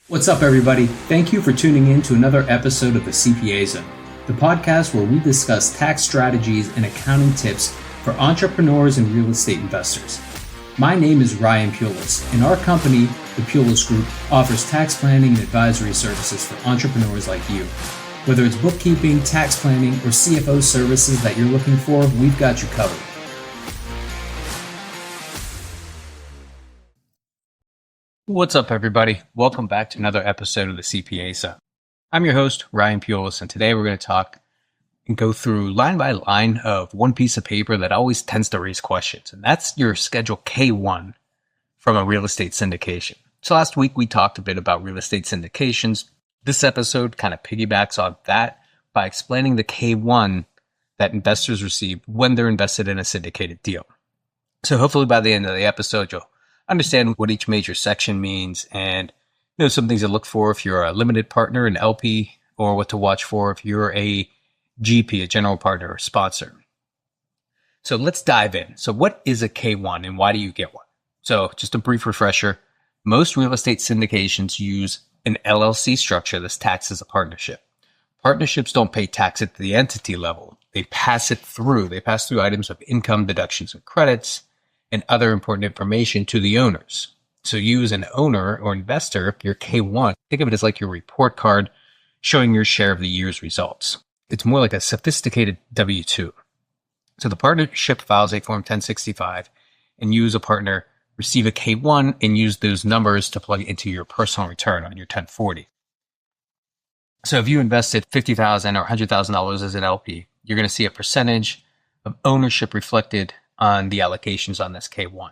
What's up, everybody? Thank you for tuning in to another episode of the CPA Zone, the podcast where we discuss tax strategies and accounting tips for entrepreneurs and real estate investors. My name is Ryan Pulis, and our company, the Pulis Group, offers tax planning and advisory services for entrepreneurs like you. Whether it's bookkeeping, tax planning, or CFO services that you're looking for, we've got you covered. What's up, everybody? Welcome back to another episode of the CPA Zone. I'm your host, Ryan Pulis, and today we're going to talk and go through line by line of one piece of paper that always tends to raise questions, and that's your Schedule K1 from a real estate syndication. So last week we talked a bit about real estate syndications. This episode kind of piggybacks on that by explaining the K1 that investors receive when they're invested in a syndicated deal. So hopefully by the end of the episode, you'll understand what each major section means and some things to look for if you're a limited partner, an LP, or what to watch for if you're a GP, a general partner or sponsor. So let's dive in. So what is a K1 and why do you get one? So just a brief refresher. Most real estate syndications use an LLC structure that's taxed as a partnership. Partnerships don't pay tax at the entity level. They pass through items of income, deductions, and credits, and other important information to the owners. So you as an owner or investor, your K1, think of it as like your report card showing your share of the year's results. It's more like a sophisticated W-2. So the partnership files a Form 1065, and you as a partner receive a K1 and use those numbers to plug into your personal return on your 1040. So if you invested $50,000 or $100,000 as an LP, you're going to see a percentage of ownership reflected on the allocations on this K1.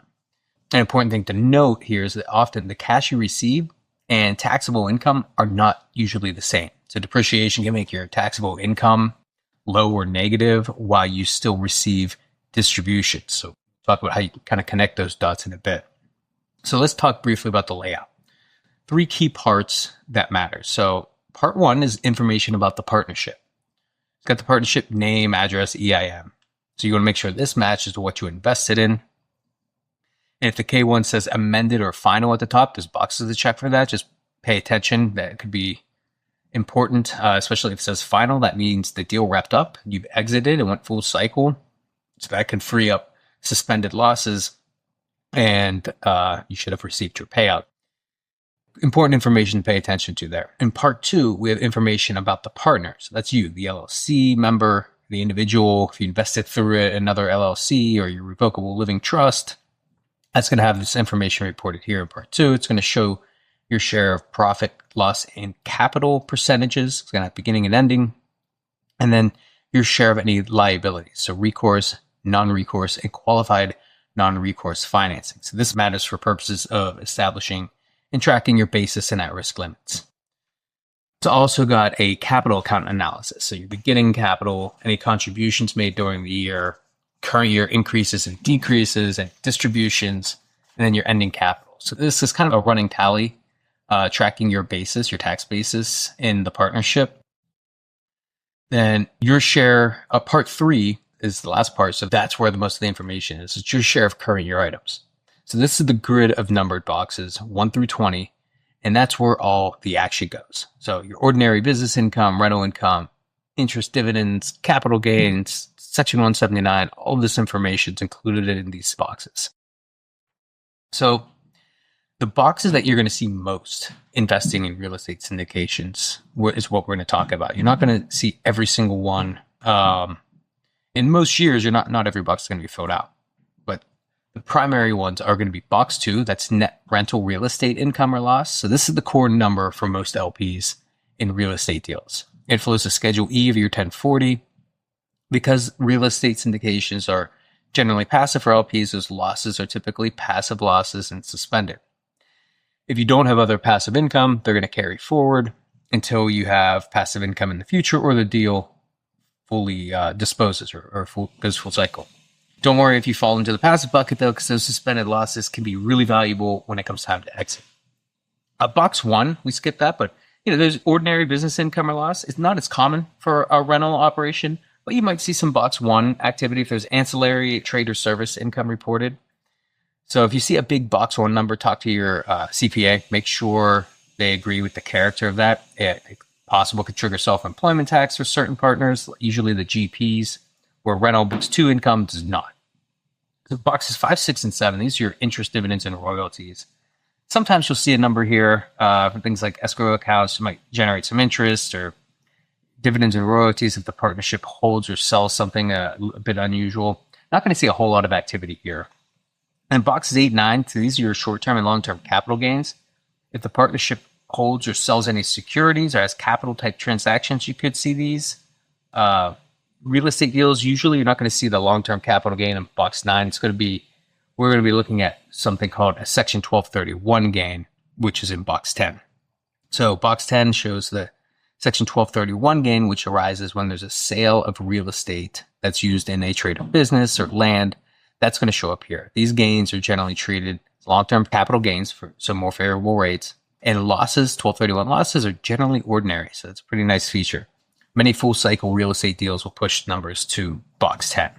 An important thing to note here is that often the cash you receive and taxable income are not usually the same. So depreciation can make your taxable income low or negative while you still receive distributions. So talk about how you kind of connect those dots in a bit. So let's talk briefly about the layout. Three key parts that matter. So part one is information about the partnership. It's got the partnership name, address, EIN. So you want to make sure this matches what you invested in. And if the K1 says amended or final at the top, there's boxes to check for that. Just pay attention. That could be important, especially if it says final. That means the deal wrapped up. You've exited and went full cycle. So that can free up suspended losses and you should have received your payout. Important information to pay attention to there. In part two, we have information about the partner. So that's you, the LLC member, the individual. If you invested through another LLC or your revocable living trust, that's going to have this information reported here in part two. It's going to show your share of profit, loss, and capital percentages. It's going to have beginning and ending. And then your share of any liabilities. So recourse, non-recourse, and qualified non-recourse financing. So this matters for purposes of establishing and tracking your basis and at-risk limits. It's also got a capital account analysis. So your beginning capital, any contributions made during the year, current year increases and decreases and distributions, and then your ending capital. So this is kind of a running tally, tracking your basis, your tax basis in the partnership. Then your share, part three is the last part. So that's where most of the information is. It's your share of current year items. So this is the grid of numbered boxes, 1 through 20. And that's where all the action goes. So your ordinary business income, rental income, interest, dividends, capital gains, Section 179, all of this information is included in these boxes. So the boxes that you're going to see most investing in real estate syndications is what we're going to talk about. You're not going to see every single one. In most years, not every box is going to be filled out. The primary ones are going to be box 2, that's net rental real estate income or loss. So this is the core number for most LPs in real estate deals. It flows to Schedule E of your 1040. Because real estate syndications are generally passive for LPs, those losses are typically passive losses and suspended. If you don't have other passive income, they're going to carry forward until you have passive income in the future or the deal fully disposes or goes full cycle. Don't worry if you fall into the passive bucket, though, because those suspended losses can be really valuable when it comes time to exit. Box 1, we skipped that, but there's ordinary business income or loss. It's not as common for a rental operation, but you might see some box 1 activity if there's ancillary trade or service income reported. So if you see a big box 1 number, talk to your CPA. Make sure they agree with the character of that. It possible could trigger self-employment tax for certain partners, usually the GPs, where rental books 2 income does not. So boxes 5, 6, and 7, these are your interest, dividends, and royalties. Sometimes you'll see a number here for things like escrow accounts might generate some interest, or dividends and royalties if the partnership holds or sells something a bit unusual. Not going to see a whole lot of activity here. And boxes 8, 9, so these are your short-term and long-term capital gains. If the partnership holds or sells any securities or has capital type transactions, you could see these. Real estate deals, usually you're not going to see the long-term capital gain in box 9. We're going to be looking at something called a section 1231 gain, which is in box 10. So box 10 shows the section 1231 gain, which arises when there's a sale of real estate that's used in a trade of business or land. That's going to show up here. These gains are generally treated as long-term capital gains for some more favorable rates. And losses, 1231 losses, are generally ordinary. So that's a pretty nice feature. Many full cycle real estate deals will push numbers to box 10.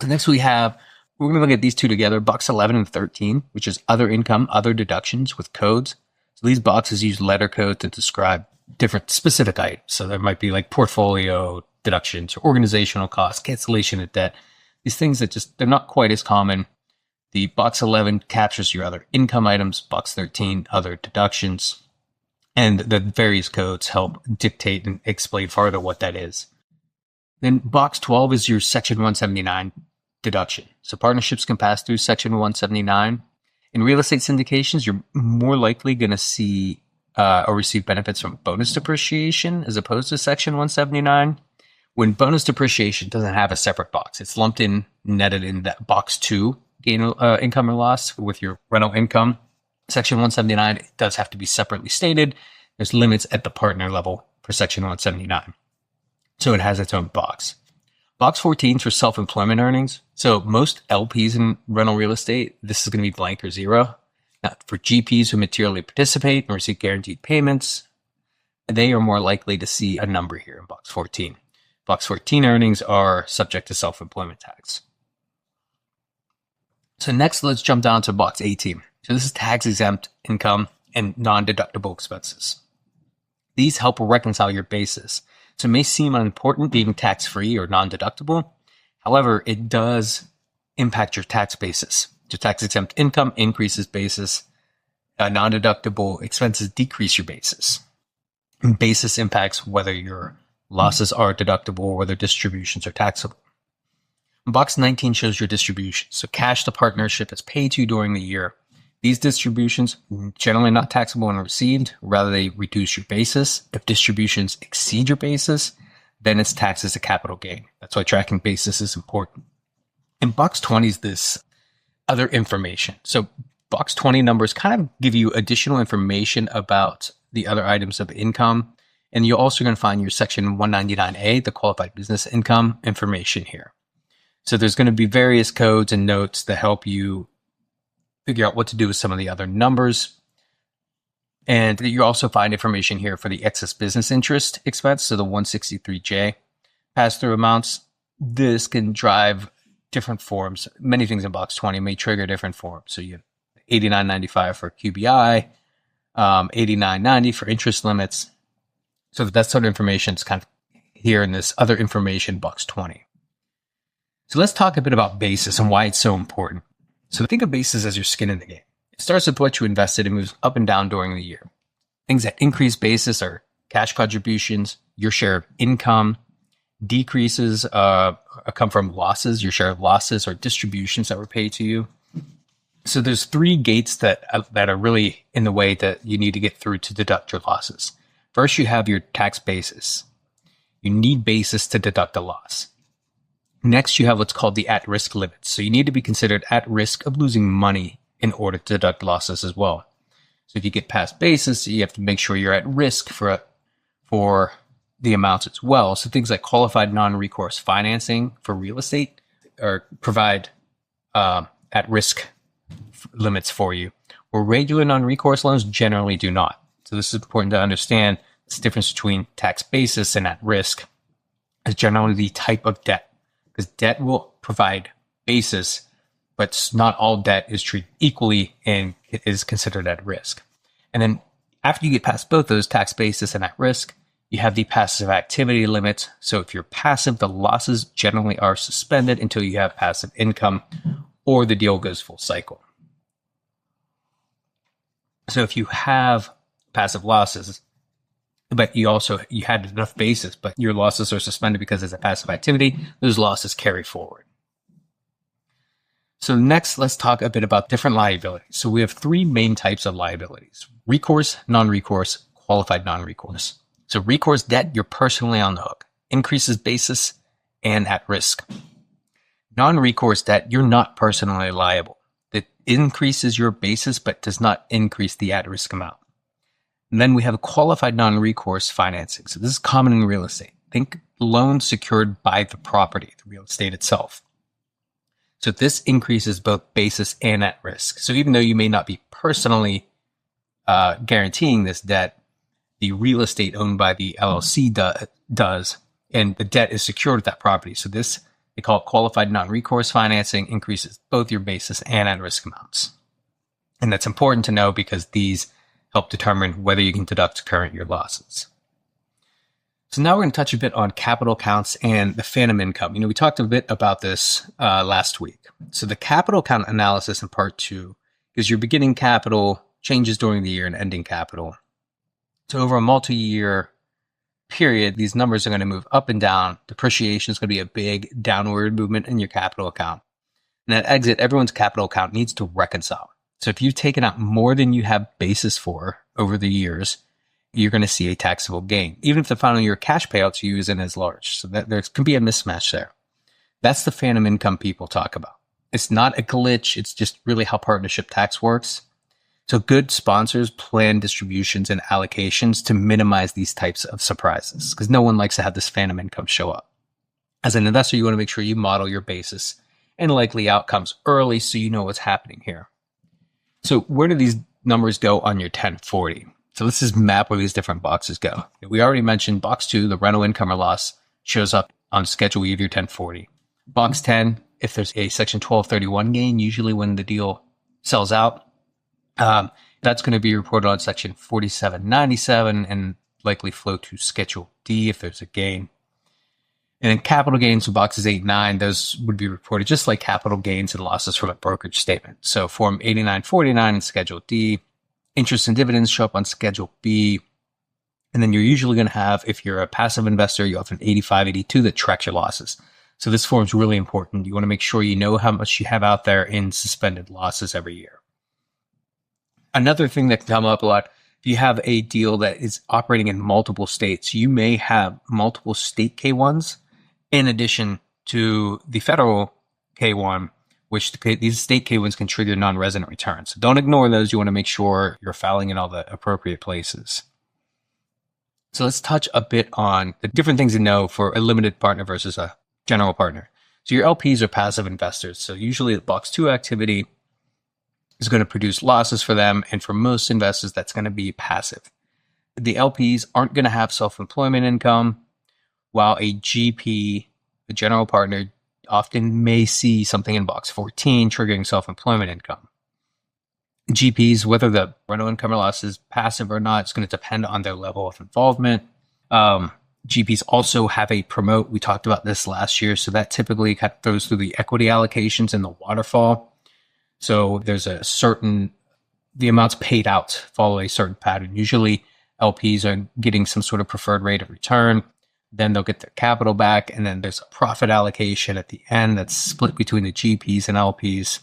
So next we're going to look at these two together, box 11 and 13, which is other income, other deductions with codes. So these boxes use letter code to describe different specific items. So there might be like portfolio deductions or organizational costs, cancellation of debt. These things that they're not quite as common. The box 11 captures your other income items, box 13, other deductions, and the various codes help dictate and explain further what that is. Then box 12 is your section 179 deduction. So partnerships can pass through section 179. In real estate syndications, you're more likely going to see or receive benefits from bonus depreciation as opposed to section 179. When bonus depreciation doesn't have a separate box, it's lumped in, netted in that box 2, gain income or loss with your rental income. Section 179, it does have to be separately stated. There's limits at the partner level for section 179. So it has its own box. Box 14 is for self-employment earnings. So most LPs in rental real estate, this is going to be blank or 0. Now, for GPs who materially participate and receive guaranteed payments, they are more likely to see a number here in box 14. Box 14 earnings are subject to self-employment tax. So next, let's jump down to box 18. So this is tax-exempt income and non-deductible expenses. These help reconcile your basis. So it may seem unimportant being tax-free or non-deductible. However, it does impact your tax basis. So tax-exempt income increases basis. Non-deductible expenses decrease your basis. And basis impacts whether your losses are deductible or whether distributions are taxable. Box 19 shows your distributions. So cash the partnership has paid you during the year. These distributions generally not taxable when received. Rather, they reduce your basis. If distributions exceed your basis, then it's taxed as a capital gain. That's why tracking basis is important. In box 20 is this other information. So box 20 numbers kind of give you additional information about the other items of income. And you're also going to find your section 199A, the qualified business income information here. So there's going to be various codes and notes that help you figure out what to do with some of the other numbers. And you also find information here for the excess business interest expense, so the 163J pass-through amounts. This can drive different forms. Many things in box 20 may trigger different forms. So you have 89.95 for QBI, 89.90 for interest limits. So that sort of information is kind of here in this other information box 20. So let's talk a bit about basis and why it's so important. So think of basis as your skin in the game. It starts with what you invested and moves up and down during the year. Things that increase basis are cash contributions, your share of income. Decreases come from losses, your share of losses or distributions that were paid to you. So there's 3 gates that are really in the way that you need to get through to deduct your losses. First, you have your tax basis. You need basis to deduct a loss. Next, you have what's called the at-risk limits. So you need to be considered at risk of losing money in order to deduct losses as well. So if you get past basis, you have to make sure you're at risk for the amounts as well. So things like qualified non-recourse financing for real estate or provide at-risk limits for you, where regular non-recourse loans generally do not. So this is important to understand. This difference between tax basis and at risk is generally the type of debt. Because debt will provide basis, but not all debt is treated equally and it is considered at risk. And then After you get past both those, tax basis and at risk, you have the passive activity limit. So if you're passive, the losses generally are suspended until you have passive income or the deal goes full cycle. So if you have passive losses, but you had enough basis, but your losses are suspended because it's a passive activity, those losses carry forward. So next, let's talk a bit about different liabilities. So we have three main types of liabilities: recourse, non-recourse, qualified non-recourse. So recourse debt, you're personally on the hook, increases basis and at risk. Non-recourse debt, you're not personally liable. It increases your basis, but does not increase the at-risk amount. And then we have qualified non-recourse financing. So this is common in real estate. Think loans secured by the property, the real estate itself. So this increases both basis and at risk. So even though you may not be personally guaranteeing this debt, the real estate owned by the LLC does, and the debt is secured with that property. So this, they call it qualified non-recourse financing, increases both your basis and at risk amounts. And that's important to know because these help determine whether you can deduct current year losses. So now we're going to touch a bit on capital accounts and the phantom income. We talked a bit about this last week. So the capital account analysis in part 2 is your beginning capital, changes during the year, and ending capital. So over a multi-year period, these numbers are going to move up and down. Depreciation is going to be a big downward movement in your capital account. And at exit, everyone's capital account needs to reconcile. So if you've taken out more than you have basis for over the years, you're going to see a taxable gain, even if the final year cash payouts you use isn't as large. So that there can be a mismatch there. That's the phantom income people talk about. It's not a glitch. It's just really how partnership tax works. So good sponsors plan distributions and allocations to minimize these types of surprises because no one likes to have this phantom income show up. As an investor, you want to make sure you model your basis and likely outcomes early so you know what's happening here. So where do these numbers go on your 1040? So let's just map where these different boxes go. We already mentioned box 2, the rental income or loss, shows up on Schedule E of your 1040. Box 10, if there's a Section 1231 gain, usually when the deal sells out, that's going to be reported on Section 4797 and likely flow to Schedule D if there's a gain. And then capital gains in boxes 8 and 9, those would be reported just like capital gains and losses from a brokerage statement. So Form 8949 in Schedule D, interest and dividends show up on Schedule B. And then you're usually going to have, if you're a passive investor, you have an 8582 that tracks your losses. So this form is really important. You want to make sure you know how much you have out there in suspended losses every year. Another thing that can come up a lot, if you have a deal that is operating in multiple states, you may have multiple state K1s in addition to the federal K1, which these state K1s can trigger non-resident returns. So don't ignore those. You want to make sure you're filing in all the appropriate places. So let's touch a bit on the different things to know for a limited partner versus a general partner. So your LPs are passive investors. So usually the box 2 activity is going to produce losses for them. And for most investors, that's going to be passive. The LPs aren't going to have self-employment income, while a GP, a general partner, often may see something in box 14 triggering self-employment income. GPs, whether the rental income or loss is passive or not, it's going to depend on their level of involvement. GPs also have a promote. We talked about this last year. So that typically kind of goes through the equity allocations in the waterfall. So there's the amounts paid out follow a certain pattern. Usually LPs are getting some sort of preferred rate of return. Then they'll get their capital back. And then there's a profit allocation at the end that's split between the GPs and LPs.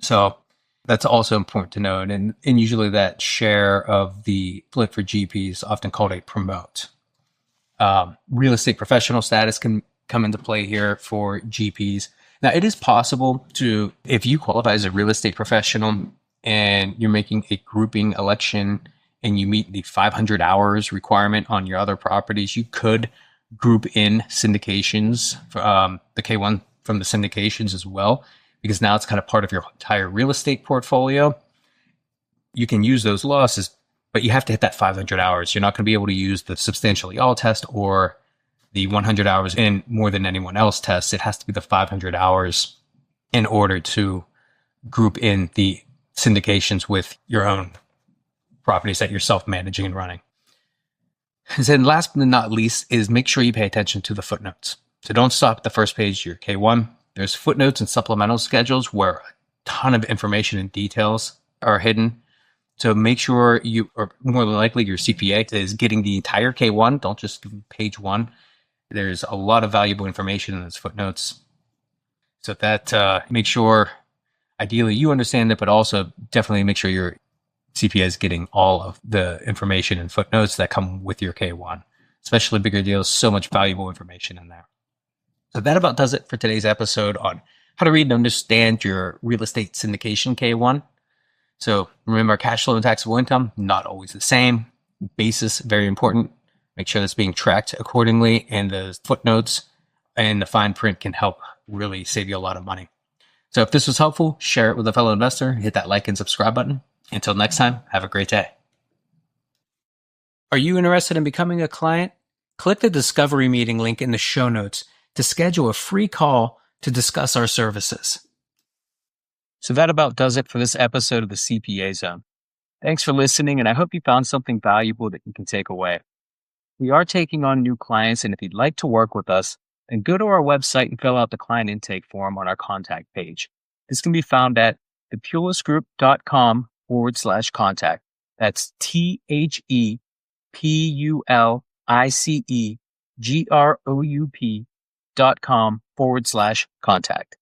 So that's also important to note. And usually that share of the split for GPs is often called a promote. Real estate professional status can come into play here for GPs. Now, it is possible to, if you qualify as a real estate professional and you're making a grouping election and you meet the 500 hours requirement on your other properties, you could group in syndications, the K1 from the syndications as well, because now it's kind of part of your entire real estate portfolio. You can use those losses, but you have to hit that 500 hours. You're not going to be able to use the substantially all test or the 100 hours in more than anyone else test. It has to be the 500 hours in order to group in the syndications with your own properties that you're self-managing and running. And then last but not least is make sure you pay attention to the footnotes. So don't stop at the first page of your K1. There's footnotes and supplemental schedules where a ton of information and details are hidden. So make sure you, or more than likely your CPA is getting the entire K1. Don't just give them page 1. There's a lot of valuable information in those footnotes. So that make sure, ideally you understand it, but also definitely make sure your CPA is getting all of the information and footnotes that come with your K1, especially bigger deals, so much valuable information in there. So that about does it for today's episode on how to read and understand your real estate syndication K1. So remember, cash flow and taxable income, not always the same. Basis, very important. Make sure that's being tracked accordingly, and the footnotes and the fine print can help really save you a lot of money. So if this was helpful, share it with a fellow investor, hit that like and subscribe button. Until next time, have a great day. Are you interested in becoming a client? Click the discovery meeting link in the show notes to schedule a free call to discuss our services. So that about does it for this episode of the CPA Zone. Thanks for listening, and I hope you found something valuable that you can take away. We are taking on new clients, and if you'd like to work with us, then go to our website and fill out the client intake form on our contact page. This can be found at thepulisgroup.com/contact. That's THEPULICEGROUP.com/contact.